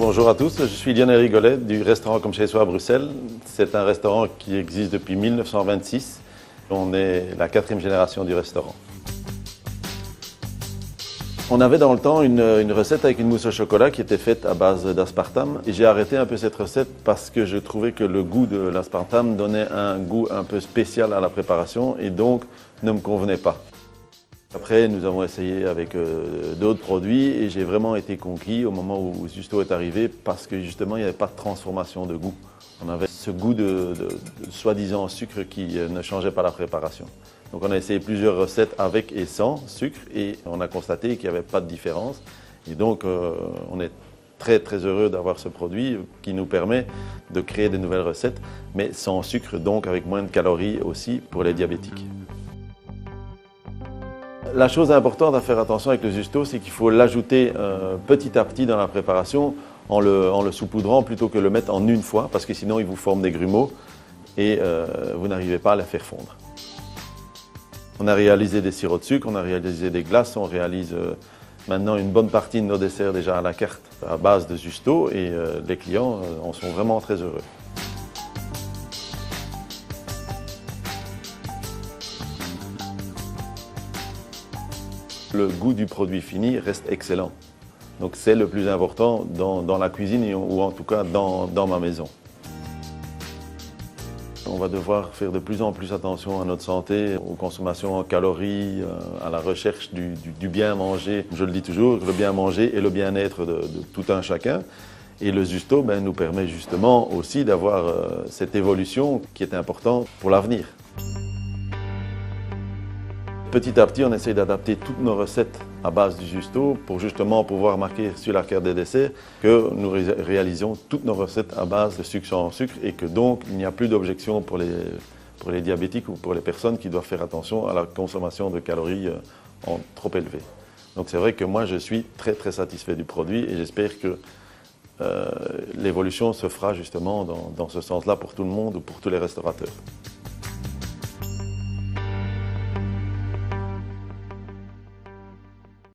Bonjour à tous, je suis Lionel Rigolet du restaurant Comme Chez Soi à Bruxelles. C'est un restaurant qui existe depuis 1926. On est la 4e génération du restaurant. On avait dans le temps une recette avec une mousse au chocolat qui était faite à base d'aspartame. Et j'ai arrêté un peu cette recette parce que je trouvais que le goût de l'aspartame donnait un goût un peu spécial à la préparation et donc ne me convenait pas. Après, nous avons essayé avec d'autres produits et j'ai vraiment été conquis au moment où Zusto est arrivé parce que justement, il n'y avait pas de transformation de goût. On avait ce goût de soi-disant sucre qui ne changeait pas la préparation. Donc on a essayé plusieurs recettes avec et sans sucre et on a constaté qu'il n'y avait pas de différence. Et donc on est très heureux d'avoir ce produit qui nous permet de créer de nouvelles recettes, mais sans sucre, donc avec moins de calories aussi pour les diabétiques. La chose importante à faire attention avec le Zusto, c'est qu'il faut l'ajouter petit à petit dans la préparation en le saupoudrant plutôt que le mettre en une fois, parce que sinon il vous forme des grumeaux et vous n'arrivez pas à les faire fondre. On a réalisé des sirops de sucre, on a réalisé des glaces, on réalise maintenant une bonne partie de nos desserts déjà à la carte à base de Zusto et les clients en sont vraiment très heureux. Le goût du produit fini reste excellent. Donc c'est le plus important dans la cuisine ou en tout cas dans ma maison. On va devoir faire de plus en plus attention à notre santé, aux consommations en calories, à la recherche du bien manger. Je le dis toujours, le bien manger et le bien-être de tout un chacun. Et le Zusto nous permet justement aussi d'avoir cette évolution qui est importante pour l'avenir. Petit à petit, on essaye d'adapter toutes nos recettes à base du Zusto pour justement pouvoir marquer sur la carte des desserts que nous réalisons toutes nos recettes à base de sucre sans sucre et que donc il n'y a plus d'objection pour les diabétiques ou pour les personnes qui doivent faire attention à la consommation de calories trop élevée. Donc c'est vrai que moi je suis très satisfait du produit et j'espère que l'évolution se fera justement dans ce sens-là pour tout le monde ou pour tous les restaurateurs.